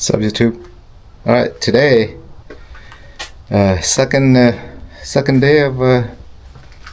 What's up, YouTube? All right, today, second day of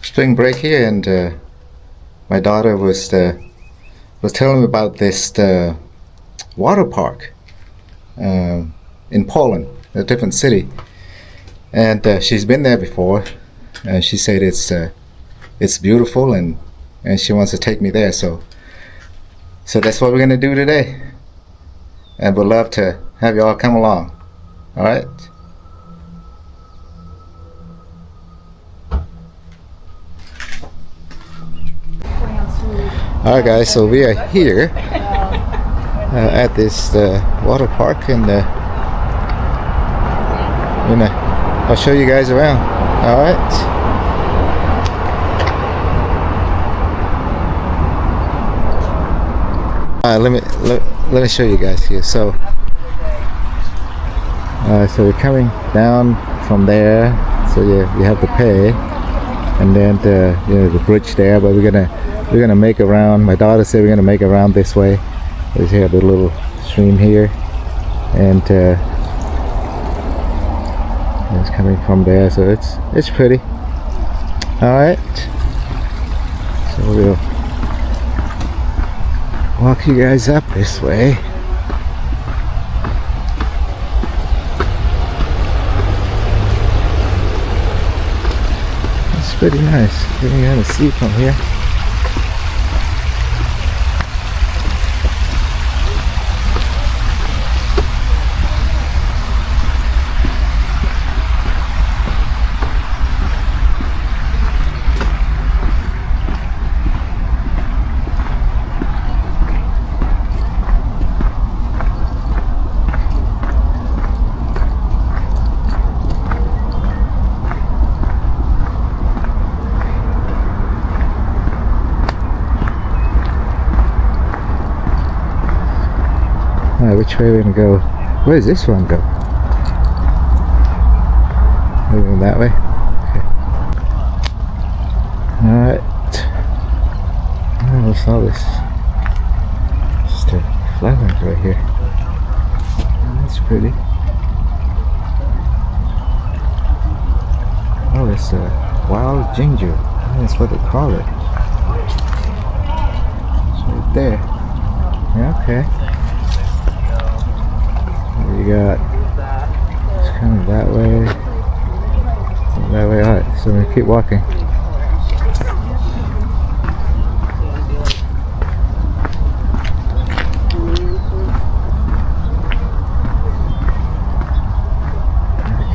spring break here, and my daughter was telling me about this water park in Poland, a different city, and she's been there before, and she said it's beautiful, and she wants to take me there. So that's what we're gonna do today. And would love to have you all come along. All right? All right, guys. So we are here at this water park, and I'll show you guys around. All right. Let me show you guys here. So we're coming down from there. So you have to pay, and then the bridge there. But we're gonna make around. My daughter said we're gonna make around this way. There's here the little stream here, and it's coming from there. So it's pretty. All right. So we'll walk you guys up this way. It's pretty nice. You can kind of see from here. Alright, which way are we gonna go? Where does this one go? Are we going that way? Okay. Alright. Oh, what's all this? Just flowers right here. Oh, that's pretty. Oh, it's wild ginger. That's what they call it. It's right there. Yeah, okay. You got it's kind of that way. Alright, so we're gonna keep walking.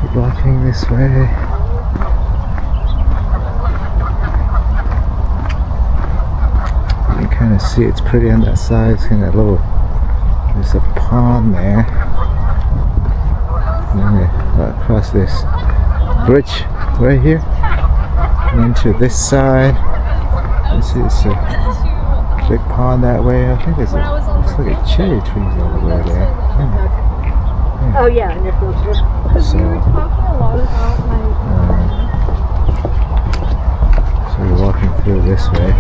Keep walking this way. You can kind of see it's pretty on that side. It's kind of there's a pond there. Across this bridge right here and into this side. This is a big pond that way. I think there's looks like a cherry trees all the way there. Yeah. Oh yeah, and your filter. So we're walking through this way.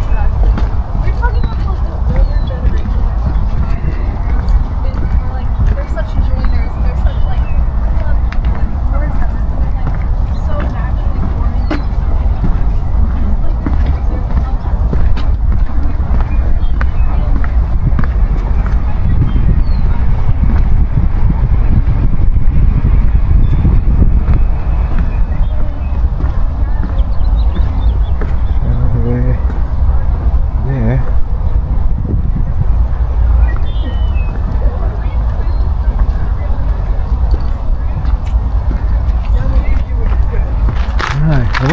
I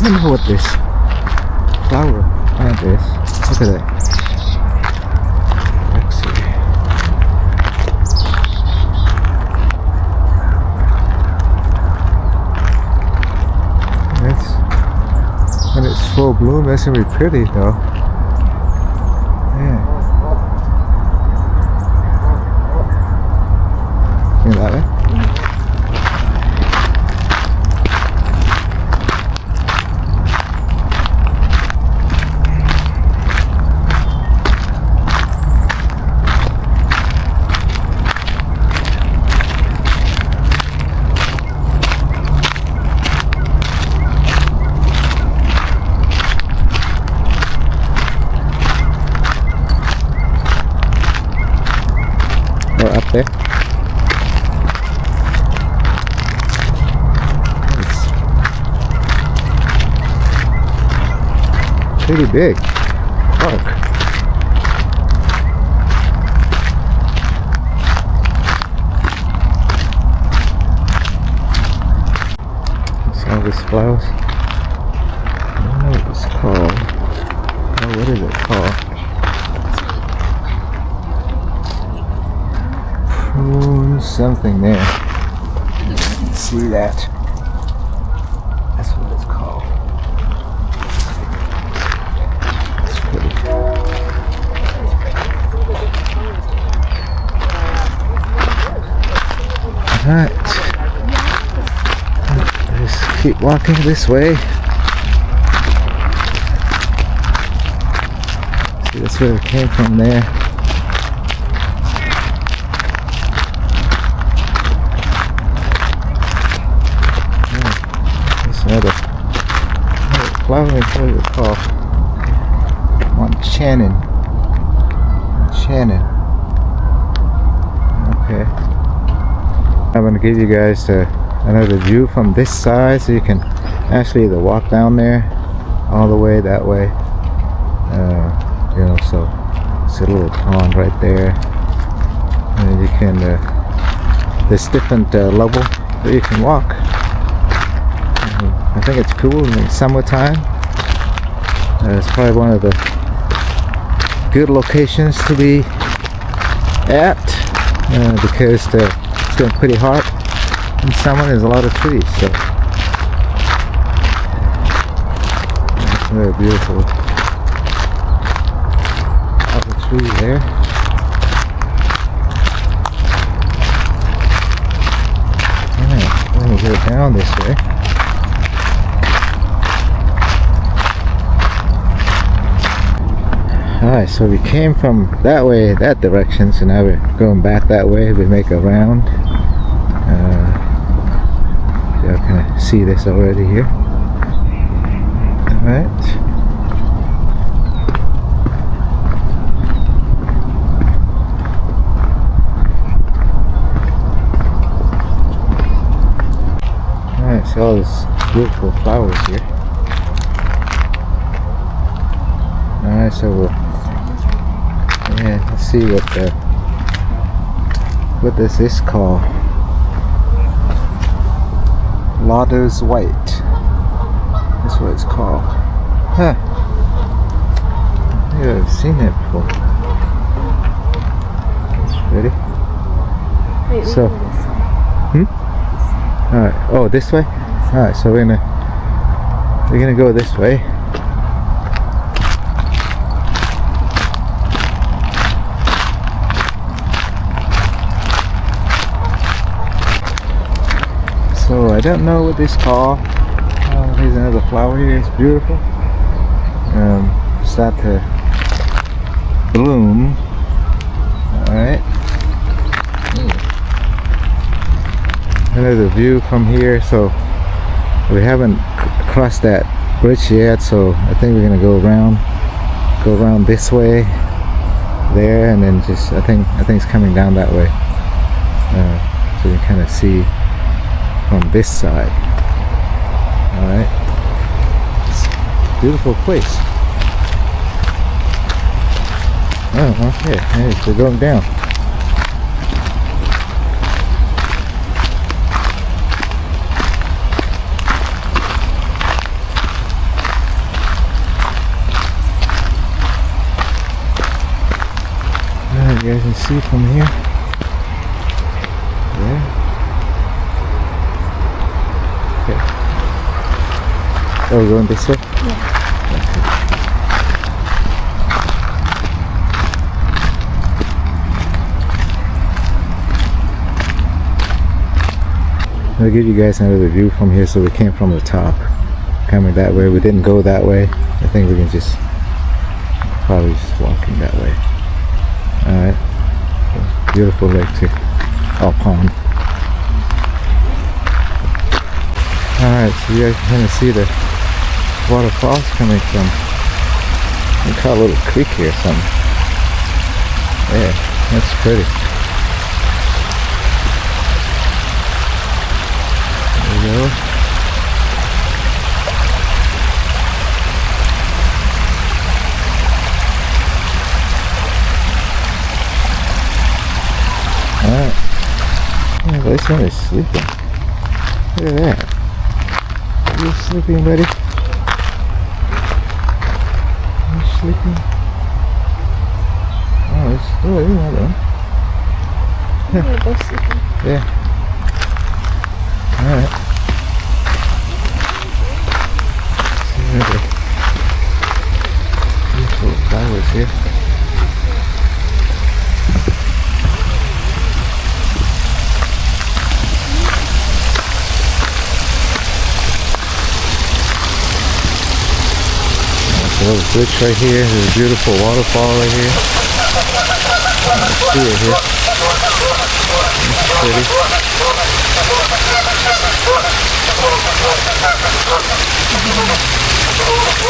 don't know what this flower plant is. Look at that. Let's see. When it's full bloom, that's gonna be pretty though. Yeah. You know that way? or up there. It's pretty big park. All these flowers. I don't know what it's called. Oh, what is it called? Prune something there. See that? That's what it's called. It's pretty. Alright. Keep walking this way. See, that's where we came from there. There's another flower. What is it called? On Shannon. Okay. I'm going to give you guys another view from this side, so you can actually either walk down there all the way that way, you know, so it's a little pond right there, and you can there's different level that you can walk. I think it's cool in the summertime. It's probably one of the good locations to be at, because it's getting pretty hot. In summer there's a lot of trees, so it's very beautiful. All the trees there. Alright, let me go down this way. Alright, so we came from that way, that direction, so now we're going back that way. We make a round. Y'all can see this already here. Alright. Alright, so all these beautiful flowers here. Alright, so we'll let's see what this is called. Lauder's White. That's what it's called. Huh. Yeah, I've seen that before. That's pretty. Wait, so, alright. Oh, this way? Alright, so we're gonna go this way. So I don't know what this called. Here's another flower here. It's beautiful. Start to bloom. Alright. Another view from here. So we haven't crossed that bridge yet, so I think we're gonna go around this way there, and then just I think it's coming down that way. So you can kind of see from this side. Alright. It's a beautiful place. Oh, okay. Hey, we're going down. Alright, you guys can see from here. There. Oh, we're going this way? Yeah. I'll give you guys another view from here. So we came from the top, coming that way. We didn't go that way. I think we can probably just walking that way. Alright. Beautiful lake too. Oh, pond. Alright, so you guys can kind of see the waterfalls coming from, we call it a little creek here or something. Yeah, that's pretty. go. Alright. Yeah, this one is sleeping. Look at that. Are you sleeping, buddy? Are you sleeping? Oh, there's another one. They're both sleeping. Yeah. Alright. See the beautiful flowers here. There's a little bridge right here. There's a beautiful waterfall right here. See it here. It's pretty.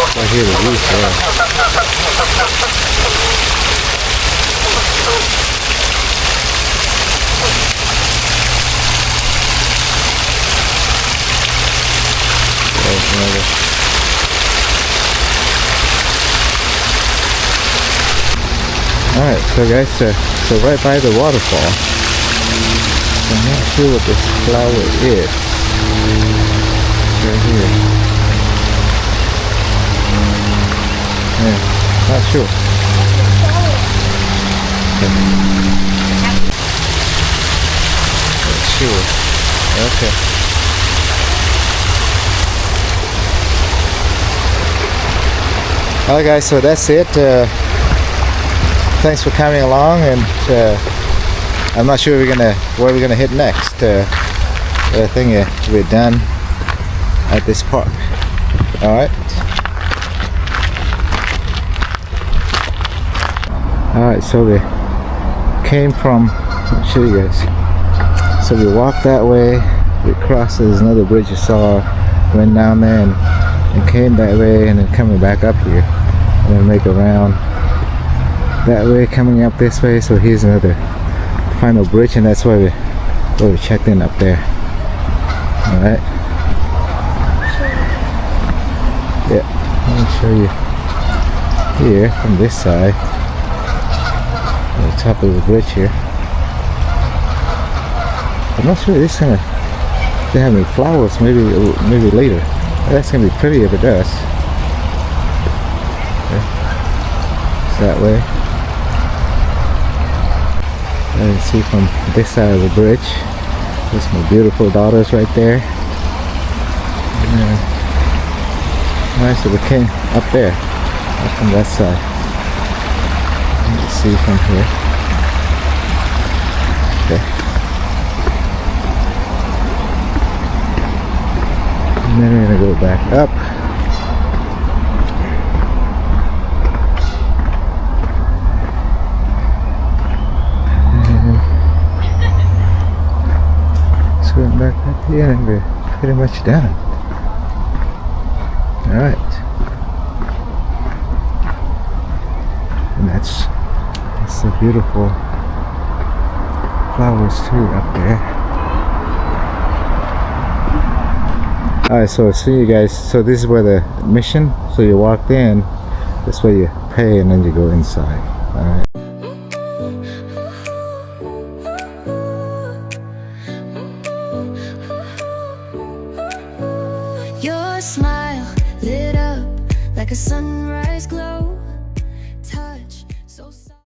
Right here, the roof there. There's another. Alright, so guys, so right by the waterfall, I'm not sure what this flower is. Right here. Yeah, not sure. Not sure. Okay. Alright guys, so that's it. Thanks for coming along, and I'm not sure where we're gonna hit next. I think we're done at this park. All right. All right. So we came from. I'll show you guys. So we walked that way. We crossed. There's another bridge you saw. Went down there and came that way, and then coming back up here, and then make a round that way, coming up this way. So here's another final bridge, and that's why we checked in up there. All right. Yeah, let me show you here from this side, on the top of the bridge here. I'm not sure this gonna they have any flowers. Maybe later. That's gonna be pretty if it does. Okay. It's that way. You can see from this side of the bridge. There's my beautiful daughters right there. Alright, so we came up there, up from that side. You can see from here. Okay. And then we're gonna go back up. Going back up here, and we're pretty much done. Alright. And that's the beautiful flowers too up there. Alright, so see you guys. So this is where the admission. So you walked in, this way you pay, and then you go inside. Alright. Your smile lit up like a sunrise glow.